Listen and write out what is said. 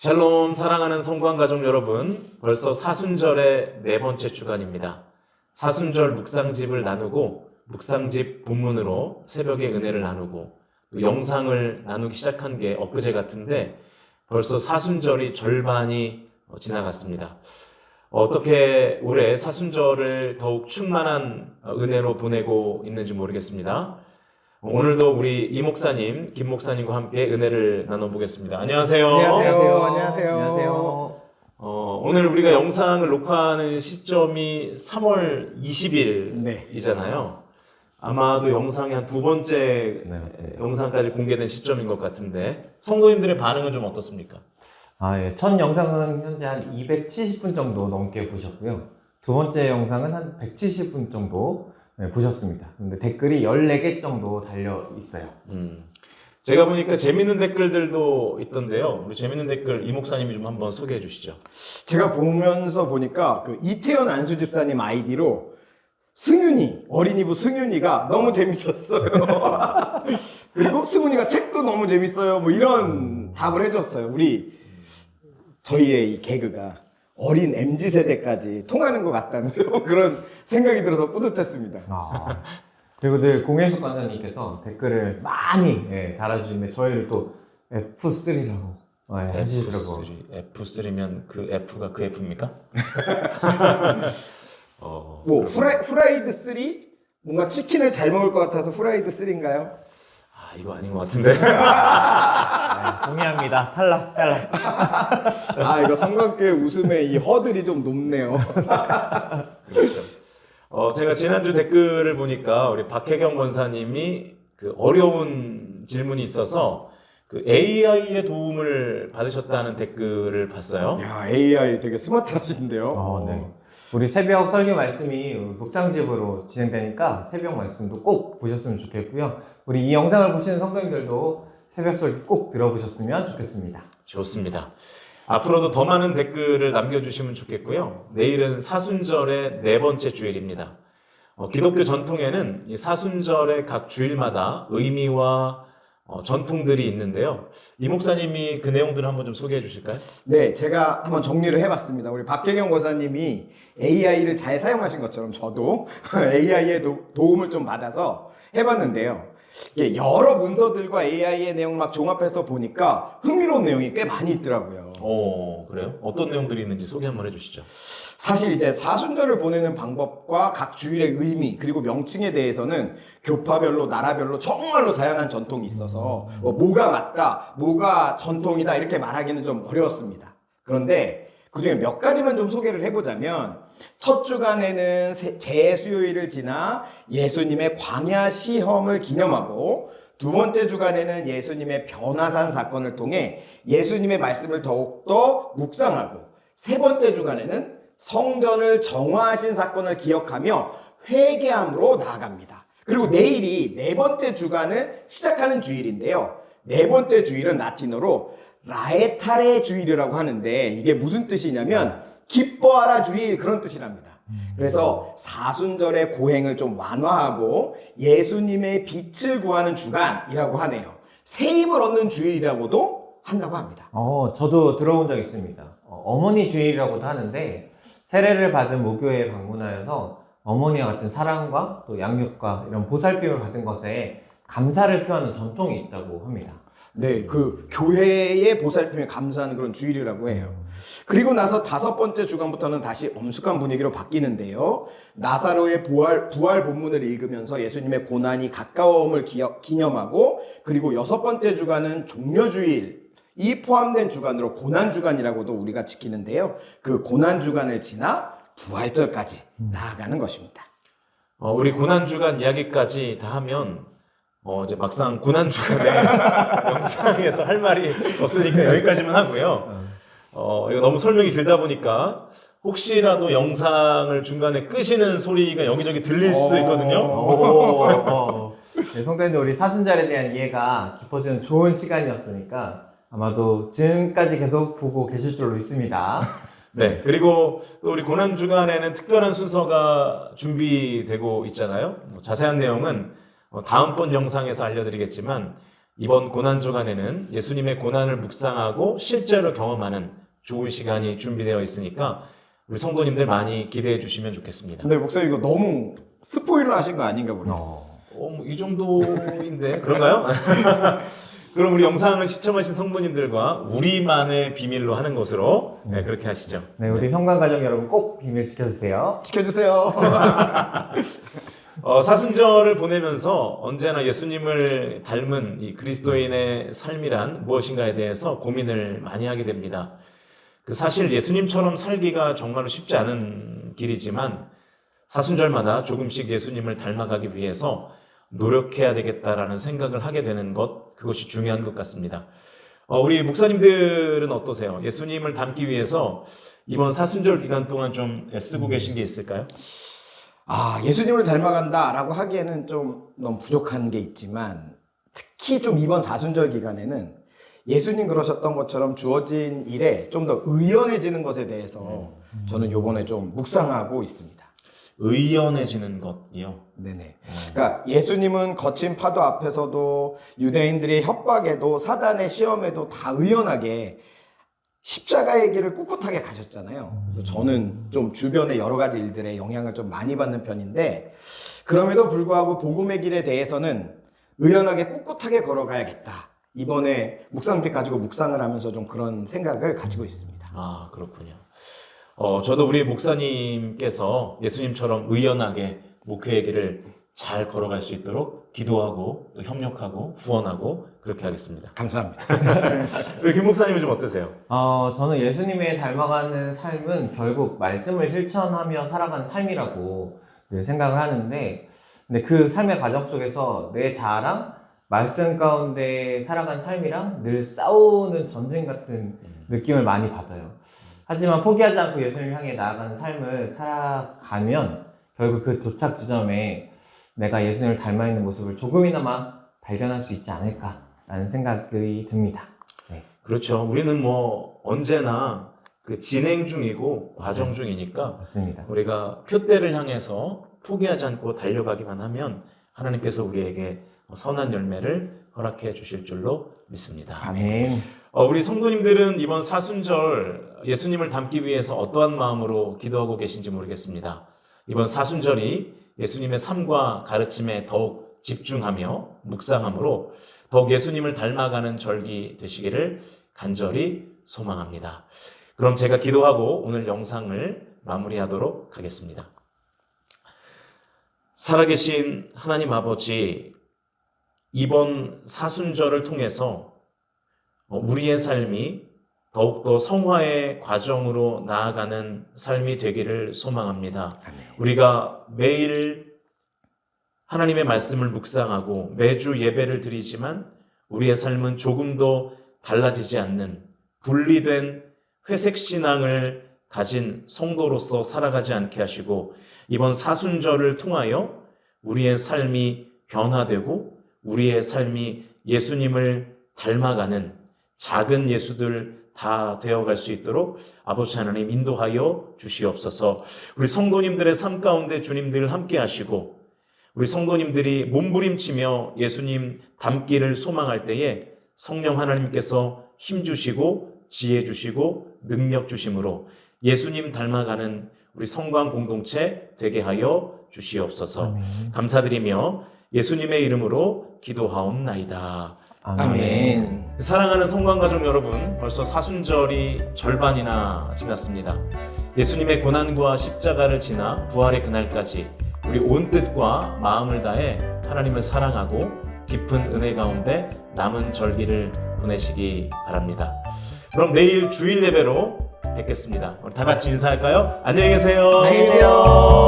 샬롬 사랑하는 성관 가족 여러분, 벌써 사순절의 네 번째 주간입니다. 사순절 묵상집을 나누고 묵상집 본문으로 새벽에 은혜를 나누고 또 영상을 나누기 시작한 게 엊그제 같은데 벌써 사순절이 절반이 지나갔습니다. 어떻게 올해 사순절을 더욱 충만한 은혜로 보내고 있는지 모르겠습니다. 오늘도 우리 이 목사님, 김 목사님과 함께 은혜를 나눠보겠습니다. 안녕하세요. 안녕하세요. 오늘 우리가 영상을 녹화하는 시점이 3월 20일이잖아요. 아마도 영상이 한 두 번째 영상까지 공개된 시점인 것 같은데 성도님들의 반응은 좀 어떻습니까? 예. 첫 영상은 현재 한 270분 정도 넘게 보셨고요. 두 번째 영상은 한 170분 정도 보셨습니다. 근데 댓글이 14개 정도 달려 있어요. 제가 보니까 재밌는 댓글들도 있던데요. 우리 재밌는 댓글 이 목사님이 좀 한번 소개해 주시죠. 제가 보면서 보니까 그 이태현 안수 집사님 아이디로 승윤이, 어린이부 승윤이가 너무 재밌었어요. 그리고 승훈이가 책도 너무 재밌어요. 뭐 이런 답을 해줬어요. 저희의 이 개그가 어린 MZ세대까지 통하는 것 같다는 그런 생각이 들어서 뿌듯했습니다. 그리고 늘 공혜숙 관사님께서 댓글을 많이 달아주시는데 저희를 또 F3라고 해주시더라고요. F3면 그 F가 그 F입니까? 뭐 후라이드 3? 뭔가 치킨을 잘 먹을 것 같아서 후라이드 3인가요? 이거 아닌 것 같은데. 동의합니다. 탈락. 이거 성관계 웃음의 이 허들이 좀 높네요. 그렇죠. 제가 지난주 댓글을 보니까 우리 박혜경 권사님이 그 어려운 질문이 있어서 그 AI의 도움을 받으셨다는 댓글을 봤어요. 야, AI 되게 스마트하신데요. 네. 우리 새벽 설교 말씀이 묵상집으로 진행되니까 새벽 말씀도 꼭 보셨으면 좋겠고요. 우리 이 영상을 보시는 성도님들도 새벽 설교 꼭 들어보셨으면 좋겠습니다. 좋습니다. 앞으로도 더 많은 댓글을 남겨주시면 좋겠고요. 내일은 사순절의 네 번째 주일입니다. 기독교 전통에는 이 사순절의 각 주일마다 의미와 전통들이 있는데요. 이 목사님이 그 내용들을 한번 좀 소개해 주실까요? 네, 제가 한번 정리를 해봤습니다. 우리 박혜경 권사님이 AI를 잘 사용하신 것처럼 저도 AI의 도움을 좀 받아서 해봤는데요. 여러 문서들과 AI의 내용을 막 종합해서 보니까 흥미로운 내용이 꽤 많이 있더라고요. 그래요? 어떤 내용들이 있는지 소개 한번 해주시죠. 사실 이제 사순절을 보내는 방법과 각 주일의 의미 그리고 명칭에 대해서는 교파별로 나라별로 정말로 다양한 전통이 있어서 뭐가 맞다, 뭐가 전통이다 이렇게 말하기는 좀 어려웠습니다. 그런데 그중에 몇 가지만 좀 소개를 해보자면 첫 주간에는 재수요일을 지나 예수님의 광야 시험을 기념하고 두 번째 주간에는 예수님의 변화산 사건을 통해 예수님의 말씀을 더욱더 묵상하고 세 번째 주간에는 성전을 정화하신 사건을 기억하며 회개함으로 나아갑니다. 그리고 내일이 네 번째 주간을 시작하는 주일인데요. 네 번째 주일은 라틴어로 라에타레 주일이라고 하는데 이게 무슨 뜻이냐면 기뻐하라 주일 그런 뜻이랍니다. 그래서 사순절의 고행을 좀 완화하고 예수님의 빛을 구하는 주간이라고 하네요. 새 힘을 얻는 주일이라고도 한다고 합니다. 저도 들어본 적 있습니다. 어머니 주일이라고도 하는데 세례를 받은 모교에 방문하여서 어머니와 같은 사랑과 또 양육과 이런 보살핌을 받은 것에 감사를 표하는 전통이 있다고 합니다. 네, 그 교회의 보살핌에 감사하는 그런 주일이라고 해요. 그리고 나서 다섯 번째 주간부터는 다시 엄숙한 분위기로 바뀌는데요. 나사로의 부활 본문을 읽으면서 예수님의 고난이 가까워옴을 기념하고 그리고 여섯 번째 주간은 종려주일이 포함된 주간으로 고난주간이라고도 우리가 지키는데요. 그 고난주간을 지나 부활절까지 나아가는 것입니다. 우리 고난주간 이야기까지 다 하면 이제 막상 고난주간에 영상에서 할 말이 없으니까 여기까지만 하고요. 이거 너무 설명이 길다 보니까 혹시라도 영상을 중간에 끄시는 소리가 여기저기 들릴 수도 있거든요. 성도님들 우리 사순절에 대한 이해가 깊어지는 좋은 시간이었으니까 아마도 지금까지 계속 보고 계실 줄로 믿습니다. 네, 그리고 또 우리 고난주간에는 특별한 순서가 준비되고 있잖아요. 자세한 내용은 다음번 영상에서 알려드리겠지만 이번 고난 주간에는 예수님의 고난을 묵상하고 실제로 경험하는 좋은 시간이 준비되어 있으니까 우리 성도님들 많이 기대해 주시면 좋겠습니다. 근데 목사님 이거 너무 스포일러 하신 거 아닌가 모르겠어요. 뭐이 정도인데 그런가요? 그럼 우리 영상을 시청하신 성도님들과 우리만의 비밀로 하는 것으로 그렇게 하시죠. 네, 우리 성관가족 여러분 꼭 비밀 지켜주세요. 지켜주세요. 사순절을 보내면서 언제나 예수님을 닮은 이 그리스도인의 삶이란 무엇인가에 대해서 고민을 많이 하게 됩니다. 사실 예수님처럼 살기가 정말로 쉽지 않은 길이지만 사순절마다 조금씩 예수님을 닮아가기 위해서 노력해야 되겠다라는 생각을 하게 되는 것, 그것이 중요한 것 같습니다. 우리 목사님들은 어떠세요? 예수님을 닮기 위해서 이번 사순절 기간 동안 좀 애쓰고 계신 게 있을까요? 예수님을 닮아간다라고 하기에는 좀 너무 부족한 게 있지만 특히 좀 이번 사순절 기간에는 예수님 그러셨던 것처럼 주어진 일에 좀 더 의연해지는 것에 대해서 저는 요번에 좀 묵상하고 있습니다. 의연해지는 것이요? 네네. 그러니까 예수님은 거친 파도 앞에서도 유대인들의 협박에도 사단의 시험에도 다 의연하게 십자가의 길을 꿋꿋하게 가셨잖아요. 그래서 저는 좀 주변의 여러 가지 일들에 영향을 좀 많이 받는 편인데 그럼에도 불구하고 복음의 길에 대해서는 의연하게 꿋꿋하게 걸어가야겠다. 이번에 묵상집 가지고 묵상을 하면서 좀 그런 생각을 가지고 있습니다. 그렇군요. 저도 우리 목사님께서 예수님처럼 의연하게 목회의 길을 잘 걸어갈 수 있도록 기도하고 또 협력하고 후원하고 그렇게 하겠습니다. 감사합니다. 우리 김 목사님은 좀 어떠세요? 저는 예수님의 닮아가는 삶은 결국 말씀을 실천하며 살아가는 삶이라고 늘 생각을 하는데, 근데 그 삶의 과정 속에서 내 자아랑 말씀 가운데 살아간 삶이랑 늘 싸우는 전쟁 같은 느낌을 많이 받아요. 하지만 포기하지 않고 예수님을 향해 나아가는 삶을 살아가면 결국 그 도착 지점에 내가 예수님을 닮아 있는 모습을 조금이나마 발견할 수 있지 않을까라는 생각이 듭니다. 네. 그렇죠. 우리는 뭐 언제나 그 진행 중이고 과정 중이니까 맞습니다. 우리가 표대를 향해서 포기하지 않고 달려가기만 하면 하나님께서 우리에게 선한 열매를 허락해 주실 줄로 믿습니다. 아멘. 우리 성도님들은 이번 사순절 예수님을 닮기 위해서 어떠한 마음으로 기도하고 계신지 모르겠습니다. 이번 사순절이 예수님의 삶과 가르침에 더욱 집중하며 묵상함으로 더욱 예수님을 닮아가는 절기 되시기를 간절히 소망합니다. 그럼 제가 기도하고 오늘 영상을 마무리하도록 하겠습니다. 살아계신 하나님 아버지, 이번 사순절을 통해서 우리의 삶이 더욱더 성화의 과정으로 나아가는 삶이 되기를 소망합니다. 우리가 매일 하나님의 말씀을 묵상하고 매주 예배를 드리지만 우리의 삶은 조금도 달라지지 않는 분리된 회색신앙을 가진 성도로서 살아가지 않게 하시고 이번 사순절을 통하여 우리의 삶이 변화되고 우리의 삶이 예수님을 닮아가는 작은 예수들 다 되어갈 수 있도록 아버지 하나님 인도하여 주시옵소서. 우리 성도님들의 삶 가운데 주님 늘 함께 하시고 우리 성도님들이 몸부림치며 예수님 닮기를 소망할 때에 성령 하나님께서 힘 주시고 지혜 주시고 능력 주심으로 예수님 닮아가는 우리 성광 공동체 되게 하여 주시옵소서. 아멘. 감사드리며 예수님의 이름으로 기도하옵나이다. 아멘. 사랑하는 성광가족 여러분, 벌써 사순절이 절반이나 지났습니다. 예수님의 고난과 십자가를 지나 부활의 그날까지 우리 온 뜻과 마음을 다해 하나님을 사랑하고 깊은 은혜 가운데 남은 절기를 보내시기 바랍니다. 그럼 내일 주일 예배로 뵙겠습니다. 우리 다 같이 인사할까요? 안녕히 계세요. 안녕히 계세요.